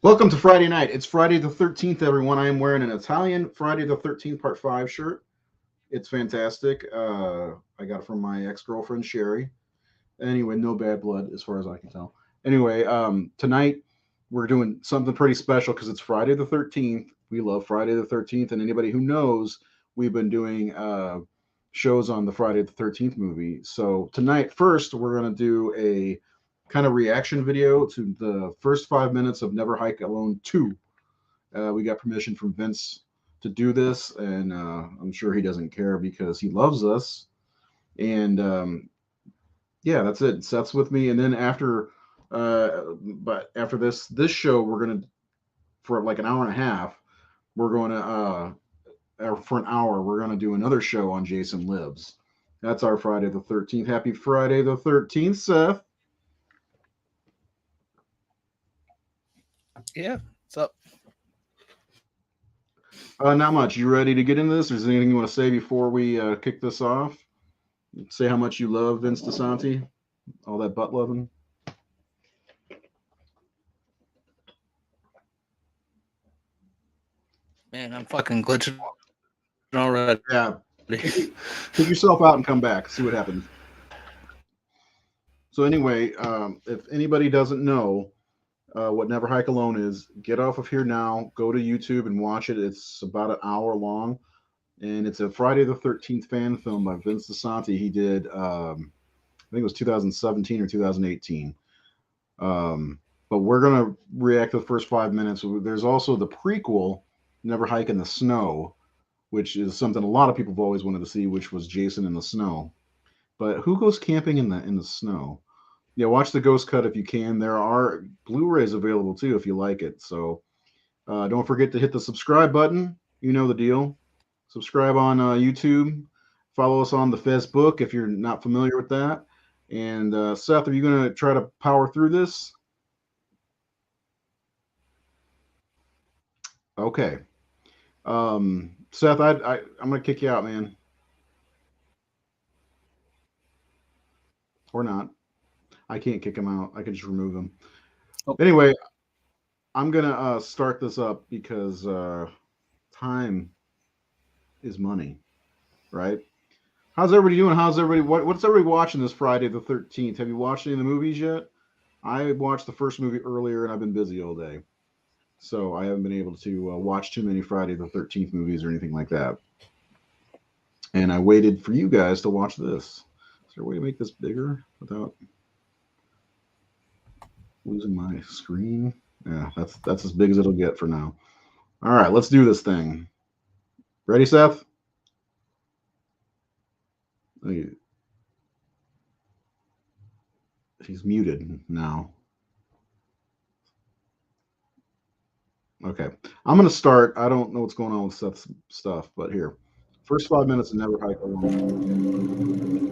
Welcome to Friday night. It's Friday the 13th, everyone. I am wearing an Italian Friday the 13th Part 5 shirt. It's fantastic. I got it from my ex girlfriend, Sherry. Anyway, no bad blood as far as I can tell. Anyway, tonight we're doing something pretty special because it's Friday the 13th. We love Friday the 13th, and anybody who knows, we've been doing shows on the Friday the 13th movie. So tonight, first, we're going to do a kind of reaction video to the first 5 minutes of Never Hike Alone 2. We got permission from Vince to do this, and I'm sure he doesn't care because he loves us. And yeah, that's it. Seth's with me, and then but after this show, we're gonna for like an hour and a half, we're going to for an hour, we're gonna do another show on Jason Lives. That's our Friday the 13th. Happy Friday the 13th, Seth. Yeah, what's up? Not much. You ready to get into this? Or is there anything you want to say before we kick this off? Say how much you love Vince DeSanti, all that butt loving. Man, I'm fucking glitching already. Yeah. Take yourself out and come back. See what happens. So anyway, if anybody doesn't know what Never Hike Alone is, get off of here now. Go to YouTube and watch it. It's about an hour long, and it's a Friday the 13th fan film by Vince DeSanti. He did, I think it was 2017 or 2018. But we're gonna react to the first 5 minutes. There's also the prequel, Never Hike in the Snow, which is something a lot of people have always wanted to see, which was Jason in the Snow. But who goes camping in the snow? Yeah, watch the Ghost Cut if you can. There are Blu-rays available too if you like it. So don't forget to hit the subscribe button. You know the deal. Subscribe on YouTube. Follow us on the Facebook if you're not familiar with that. And Seth, are you going to try to power through this? Okay. Seth, I'm going to kick you out, man. Or not. I can't kick him out. I can just remove him. Oh. Anyway, I'm going to start this up because time is money, right? How's everybody doing? How's everybody? What's everybody watching this Friday the 13th? Have you watched any of the movies yet? I watched the first movie earlier, and I've been busy all day, so I haven't been able to watch too many Friday the 13th movies or anything like that. And I waited for you guys to watch this. Is there a way to make this bigger without losing my screen? Yeah, that's as big as it'll get for now. All right, let's do this thing. Ready, Seth? He's muted now. Okay. I'm going to start. I don't know what's going on with Seth's stuff, but here. First 5 minutes of Never Hike Alone.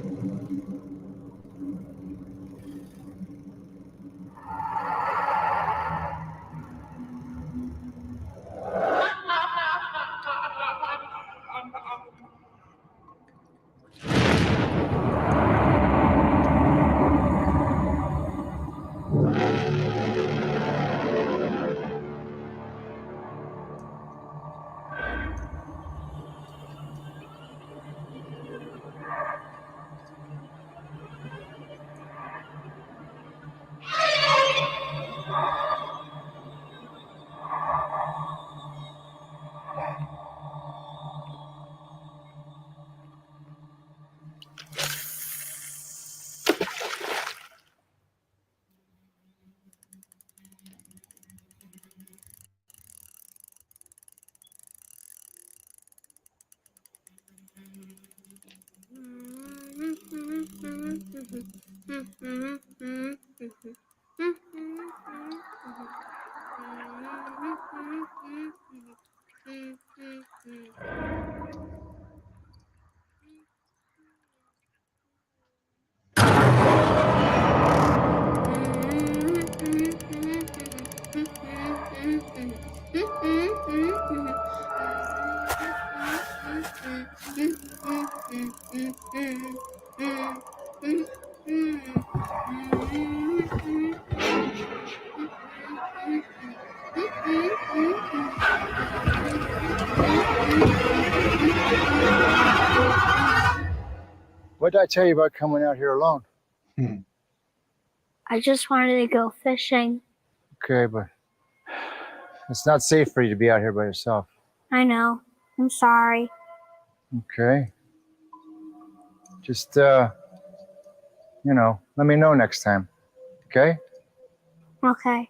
what did I tell you about coming out here alone? I just wanted to go fishing. Okay, but it's not safe for you to be out here by yourself. I know. I'm sorry. Okay. Just, let me know next time. Okay? Okay.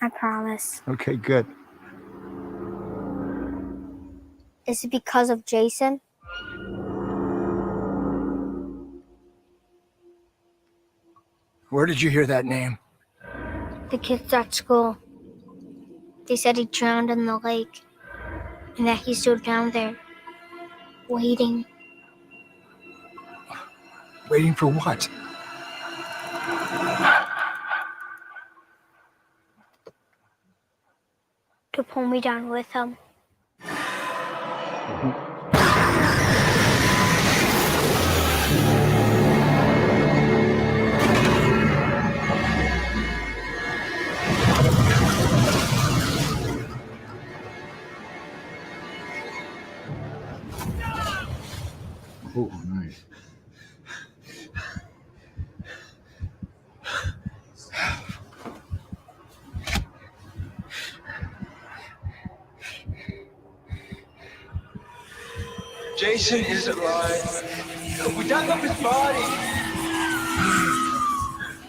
I promise. Okay, good. Is it because of Jason? Where did you hear that name? The kids at school. They said he drowned in the lake. And that he's still down there. Waiting. Waiting for what? To pull me down with him. Oh, nice. Jason is alive. We dug up his body.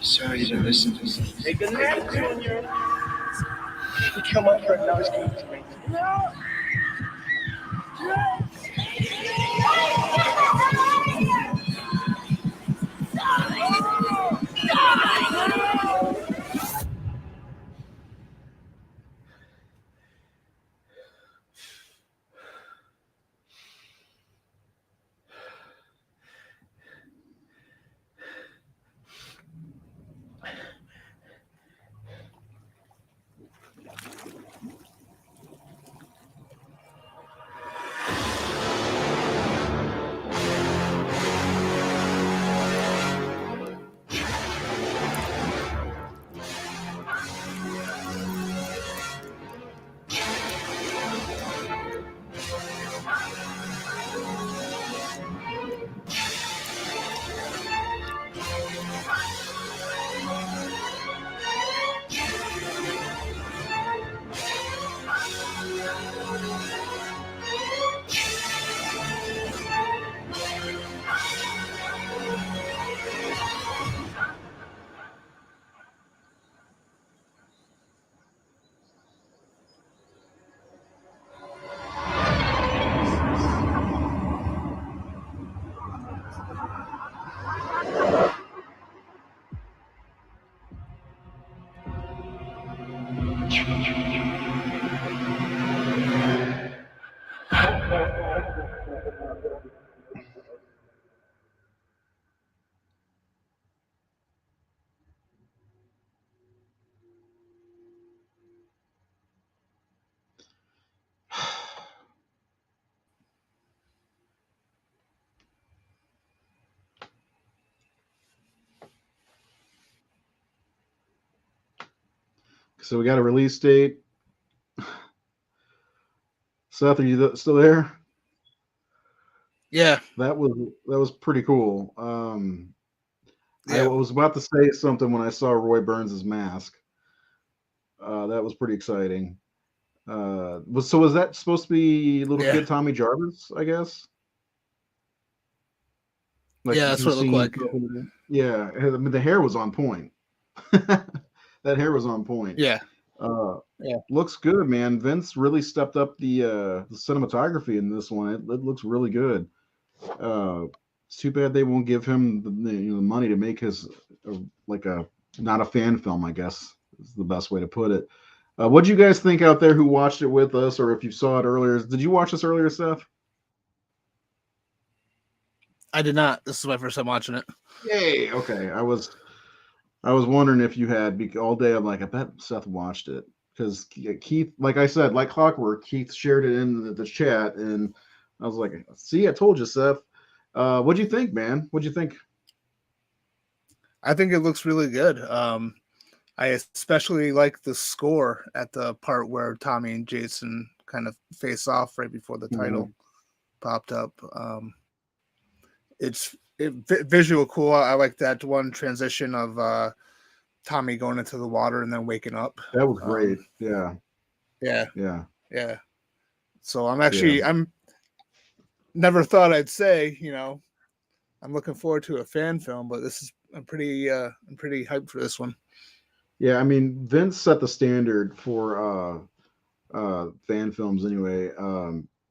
Sorry you didn't listen to us. Take a nap, Junior. We come up for a nose to No! So we got a release date. Seth, are you still there? Yeah. That was pretty cool. I Yeah. was about to say something when I saw Roy Burns' mask. That was pretty exciting. Was that supposed to be little Yeah. kid Tommy Jarvis? I guess. Like Yeah, you that's can what it see looked like. Yeah, I mean, the hair was on point. That hair was on point. Yeah. Yeah. Looks good, man. Vince really stepped up the cinematography in this one. It looks really good. It's too bad they won't give him the money to make his not a fan film, I guess is the best way to put it. What do you guys think out there who watched it with us, or if you saw it earlier? Did you watch this earlier, Seth? I did not. This is my first time watching it. Yay! Okay, I was wondering if you had all day. I'm like, I bet Seth watched it because Keith, like I said, like clockwork, Keith shared it in the chat, and I was like, "See, I told you, Seth." What'd you think, man? What'd you think? I think it looks really good. I especially like the score at the part where Tommy and Jason kind of face off right before the title popped up. It's Visual cool. I like that one transition of Tommy going into the water and then waking up. That was great. Yeah. Yeah. Yeah. So I'm never thought I'd say, I'm looking forward to a fan film, but I'm pretty hyped for this one. Yeah. I mean, Vince set the standard for fan films anyway,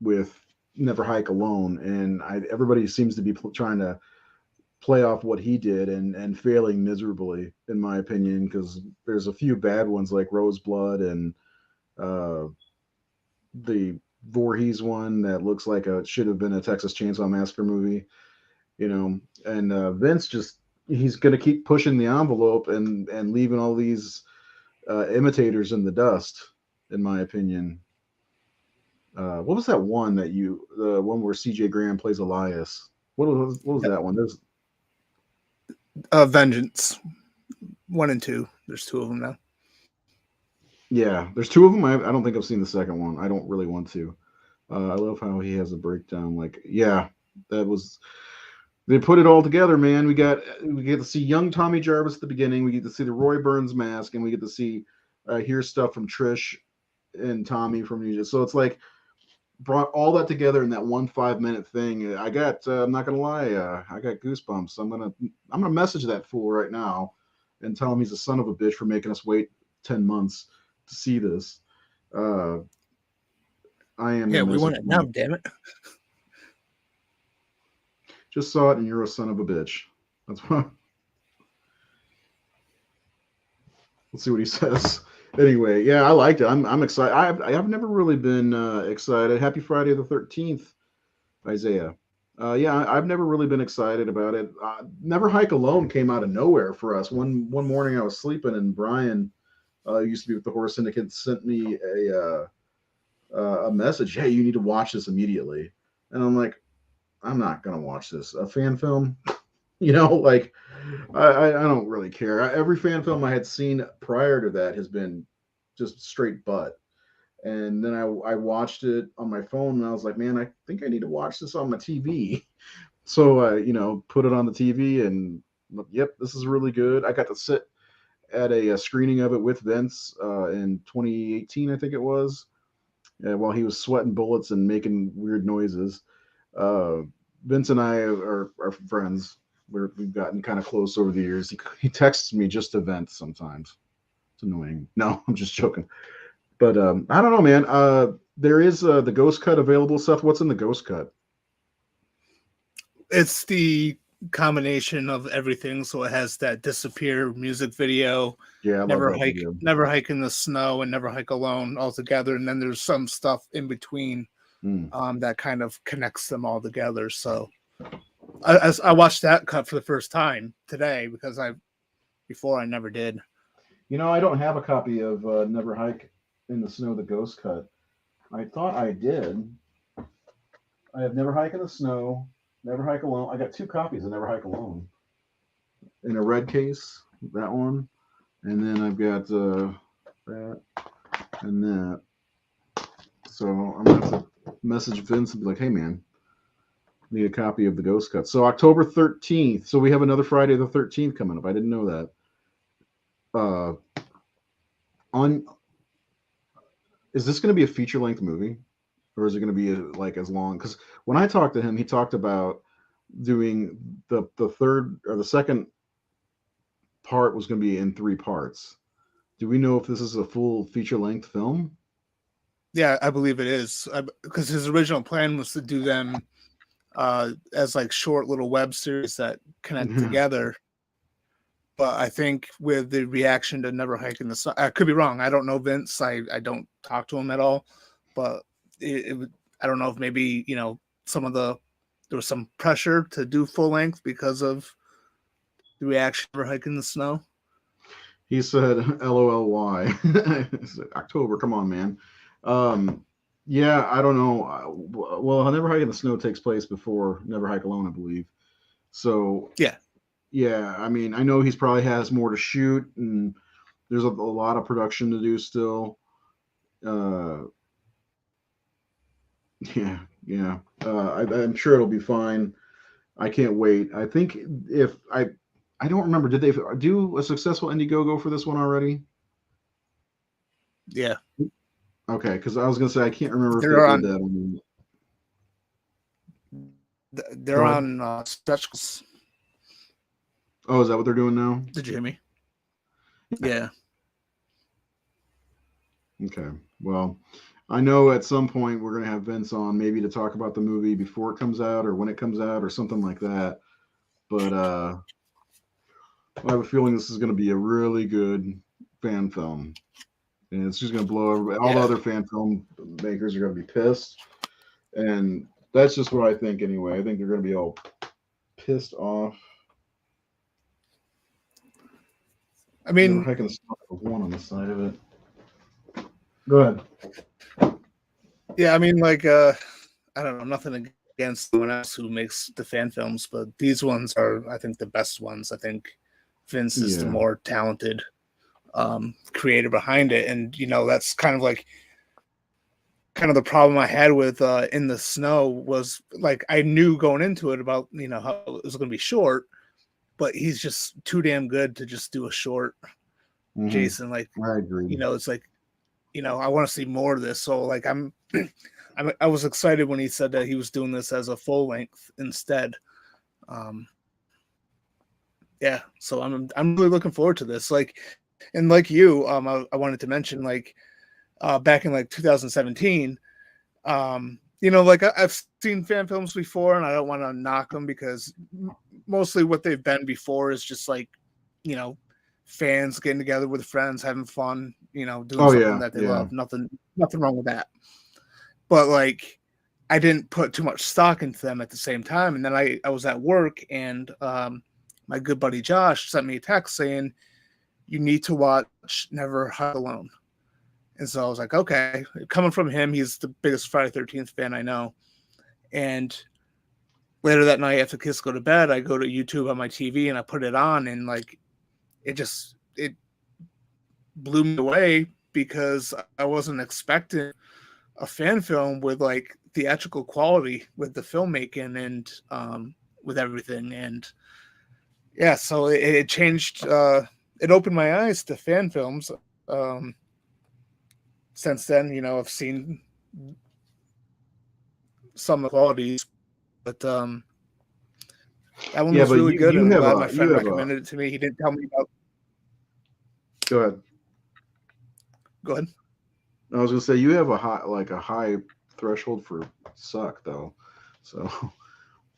with Never Hike Alone. And everybody seems to be trying to play off what he did and failing miserably, in my opinion, because there's a few bad ones like Roseblood and the Voorhees one that looks like should have been a Texas Chainsaw Massacre movie, and Vince he's going to keep pushing the envelope and leaving all these imitators in the dust, in my opinion. What was that one the one where CJ Graham plays Elias? What was that one? There's Vengeance 1 and 2. There's 2 of them now. Yeah, there's 2 of them. I don't think I've seen the second one. I don't really want to. I love how he has a breakdown. Like, yeah, they put it all together, man. We get to see young Tommy Jarvis at the beginning. We get to see the Roy Burns mask, and we get to see hear stuff from Trish and Tommy from New Jersey. So it's like brought all that together in that 1 5-minute thing. I got I'm not gonna lie, I got goosebumps. I'm gonna message that fool right now and tell him he's a son of a bitch for making us wait 10 months to see this. I am. Yeah, we want it now, damn it. Just saw it, and you're a son of a bitch. That's why. Let's see what he says. Anyway, yeah, I liked it. I'm excited. I've never really been excited. Happy Friday the 13th, Isaiah. Yeah, I've never really been excited about it. Never Hike Alone came out of nowhere for us. One morning I was sleeping, and Brian, used to be with the Horror Syndicate, sent me a message. Hey, you need to watch this immediately. And I'm like, I'm not gonna watch this. A fan film, like I don't really care. Every fan film I had seen prior to that has been just straight butt. And then I watched it on my phone, and I was like, man, I think I need to watch this on my TV. So I, put it on the TV, and yep, this is really good. I got to sit at a screening of it with Vince in 2018, I think it was, while he was sweating bullets and making weird noises. Vince and I are friends. We've gotten kind of close over the years. He texts me just to vent sometimes. It's annoying. No, I'm just joking. But I don't know, man. There is the Ghost Cut available. Seth, what's in the Ghost Cut? It's the combination of everything. So it has that Disappear music video. Yeah, I Never love that video. Never Hike in the Snow, and Never Hike Alone all together. And then there's some stuff in between that kind of connects them all together. So I watched that cut for the first time today because before I never did. I don't have a copy of Never Hike in the Snow, the Ghost Cut. I thought I did. I have Never Hike in the Snow, Never Hike Alone. I got 2 copies of Never Hike Alone in a red case, that one. And then I've got that and that. So I'm going to have to message Vince and be like, hey, man, I need a copy of the Ghost Cut. So October 13th. So we have another Friday the 13th coming up. I didn't know that. Is this going to be a feature-length movie, or is it going to be like as long? Because when I talked to him, he talked about doing the third or the second part was going to be in 3 parts. Do we know if this is a full feature-length film? Yeah, I believe it is, because his original plan was to do them as like short little web series that connect together. But I think with the reaction to Never Hike in the Sun, I could be wrong. I don't know Vince. I don't talk to him at all. But I don't know if maybe, there was some pressure to do full length because of the reaction to Never Hike in the Snow. He said, LOLY. October, come on, man. Yeah, I don't know. Well, Never Hike in the Snow takes place before Never Hike Alone, I believe. So yeah, I mean, I know he's probably has more to shoot, and there's a lot of production to do still. Yeah. I'm sure it'll be fine. I can't wait. I think if I don't remember, did they do a successful Indiegogo for this one already? Yeah, Okay, because I was gonna say I can't remember if they they're did on. that. On, They're go ahead. on stretch goals. Oh, is that what they're doing now? Did you hear me? Yeah. Okay. Well, I know at some point we're gonna have Vince on, maybe to talk about the movie before it comes out or when it comes out or something like that. But I have a feeling this is gonna be a really good fan film, and it's just gonna blow everybody. All the Yeah. other fan film makers are gonna be pissed, and that's just what I think anyway. I think they're gonna be all pissed off. I Never mean, hiking the one on the side of it. Go ahead. yeah, I mean, like, I don't know, nothing against anyone else who makes the fan films, but these ones are, I think, the best ones. I think Vince is the Yeah. more talented creator behind it, and that's kind of the problem I had with In the Snow was like I knew going into it about how it was going to be short, but he's just too damn good to just do a short. Mhm. Jason, like, I agree. it's like, I want to see more of this. So like I was excited when he said that he was doing this as a full length instead. Yeah, so I'm really looking forward to this. Like, and like you, I wanted to mention, like, back in like 2017, like I've seen fan films before, and I don't want to knock them because mostly what they've been before is just like, fans getting together with friends, having fun, doing something that they love. Nothing wrong with that. But like, I didn't put too much stock into them at the same time. And then I was at work, and my good buddy Josh sent me a text saying, "You need to watch Never Hike Alone." And so I was like, okay, coming from him, he's the biggest Friday 13th fan I know. And later that night, after kids go to bed, I go to YouTube on my TV and I put it on, and like, it blew me away because I wasn't expecting a fan film with like theatrical quality with the filmmaking and with everything. And yeah, so it changed, it opened my eyes to fan films. Since then, I've seen some of the qualities, but that one was really good, and I'm glad my friend recommended it to me. He didn't tell me about. Go ahead. Go ahead. I was gonna say you have a high threshold for suck though, so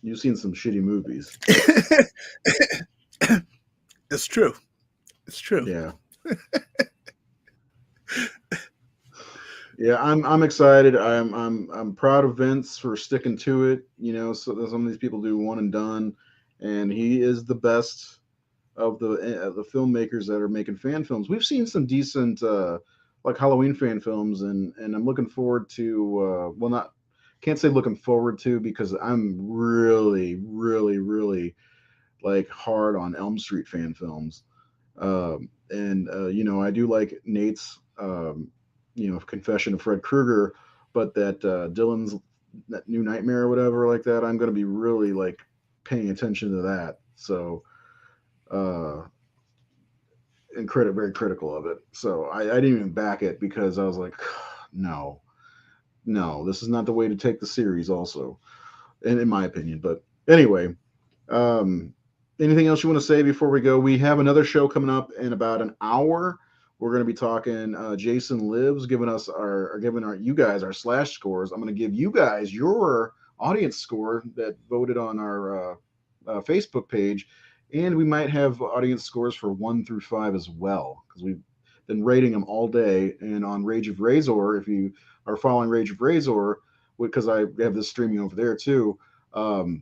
you've seen some shitty movies. It's true. It's true. Yeah. Yeah, I'm excited. I'm proud of Vince for sticking to it. So some of these people do one and done, and he is the best of the filmmakers that are making fan films. We've seen some decent like Halloween fan films, and I'm looking forward to can't say looking forward to because I'm really like hard on Elm Street fan films. I do like Nate's Confession of Fred Krueger, but that Dylan's that New Nightmare or whatever like that, I'm going to be really like paying attention to that. So and very critical of it. So I didn't even back it because I was like, no, this is not the way to take the series also, and in my opinion. But anyway, anything else you want to say before we go? We have another show coming up in about an hour. We're going to be talking Jason Lives, giving you guys our slash scores. I'm going to give you guys your audience score that voted on our Facebook page, and we might have audience scores for 1 through 5 as well because we've been rating them all day. And on Rage of Razor, if you are following Rage of Razor, because I have this streaming over there too.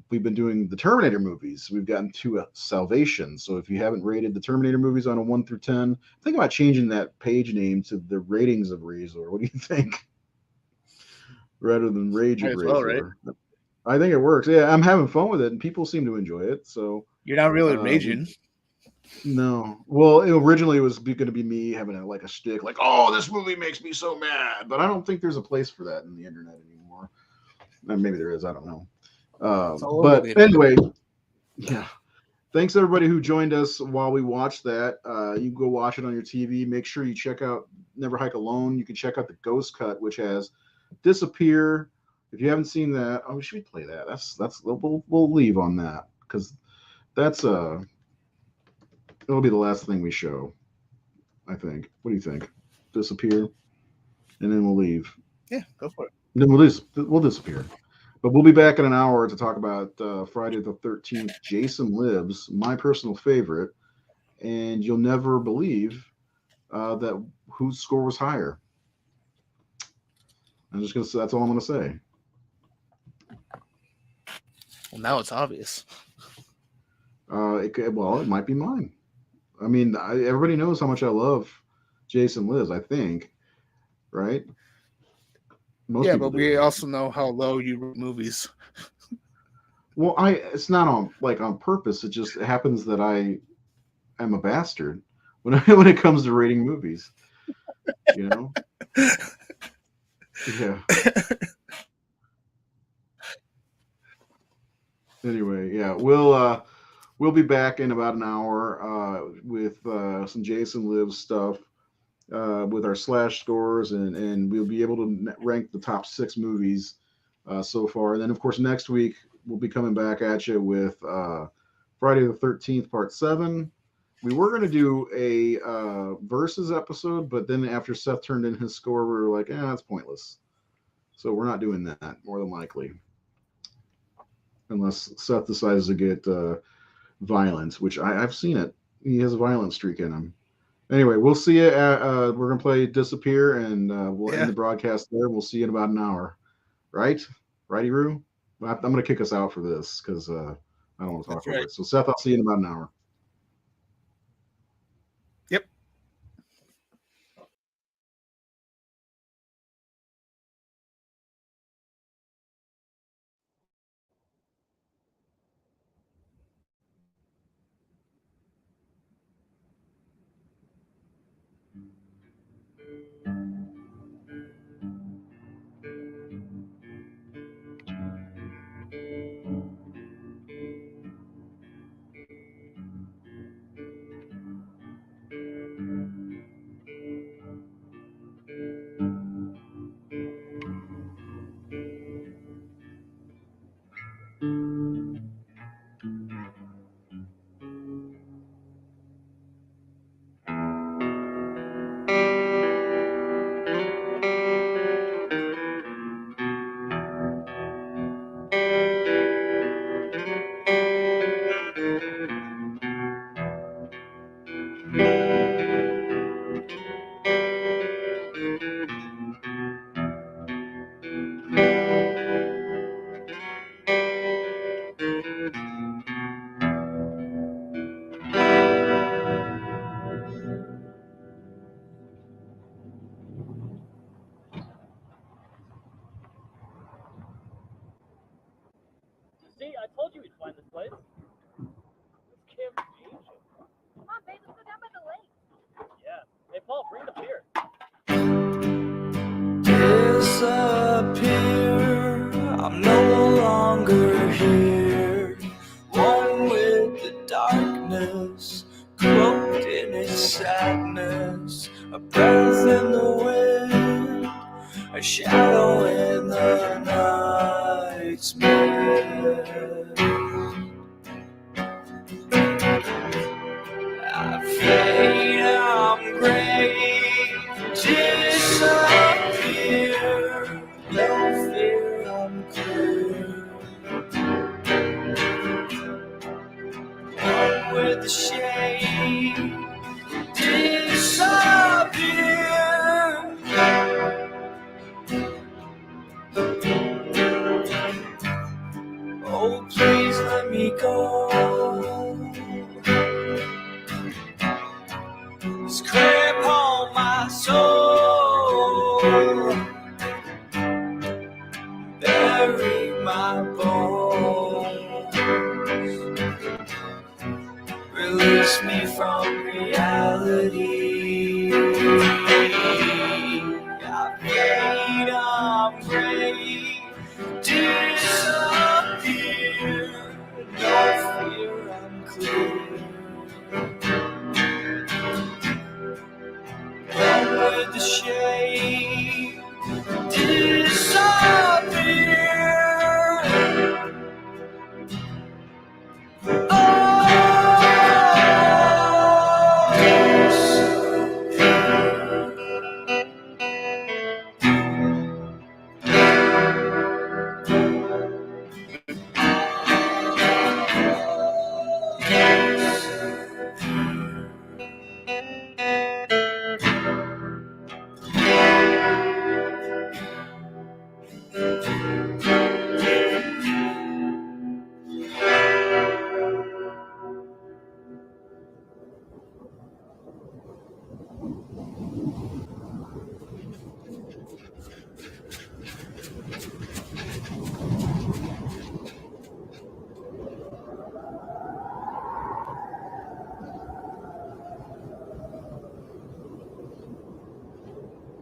We've been doing the Terminator movies. We've gotten to Salvation. So if you haven't rated the Terminator movies on a 1 through 10, think about changing that page name to the ratings of Razor. What do you think? Rather than Rage of Razor. Well, right? I think it works. Yeah, I'm having fun with it, and people seem to enjoy it. So you're not really raging. No. Well, originally it was going to be me having a shtick, like, oh, this movie makes me so mad. But I don't think there's a place for that in the internet anymore. Maybe there is. I don't know. But anyway, Yeah. Thanks everybody who joined us while we watched that. You can go watch it on your TV. Make sure you check out Never Hike Alone. You can check out the Ghost Cut, which has Disappear. If you haven't seen that, oh, should we play that? That's we'll leave on that because that's it'll be the last thing we show. I think. What do you think? Disappear, and then we'll leave. Yeah, go for it. Then we'll disappear. But we'll be back in an hour to talk about Friday the 13th. Jason Lives, my personal favorite, and you'll never believe that whose score was higher. I'm just gonna say that's all I'm gonna say. Well, now it's obvious. It might be mine. I mean, everybody knows how much I love Jason Lives. I think, right? Most Yeah, people but do. we also know how low you rate movies. Well, it's not on purpose. It just happens that I am a bastard when it comes to rating movies. You know? Yeah. Anyway, yeah, we'll be back in about an hour with some Jason Lives stuff with our slash scores, and we'll be able to rank the top 6 movies so far. And then, of course, next week we'll be coming back at you with Friday the 13th, Part 7. We were going to do a versus episode, but then after Seth turned in his score, we were like, that's pointless. So we're not doing that, more than likely. Unless Seth decides to get violent, which I've seen it. He has a violent streak in him. Anyway, we'll see you. We're going to play Disappear, and we'll end the broadcast there. We'll see you in about an hour. Right? Righty, Roo? I'm going to kick us out for this because I don't want to talk over it. So, Seth, I'll see you in about an hour. Yep. See, I told you we'd find this place. This camp's ancient. Come on, babe, let's go down by the lake. Yeah. Hey, Paul, bring the beer. Disappear, I'm no longer here. One with the darkness, cloaked in its sadness. A breath in the wind, a shadow in the night's mist. I fade, I'm great, disappear. No fear, I'm clear. One with the shade, disappear. Oh, please let me go. This cramp on my soul, bury my bones, release me from reality.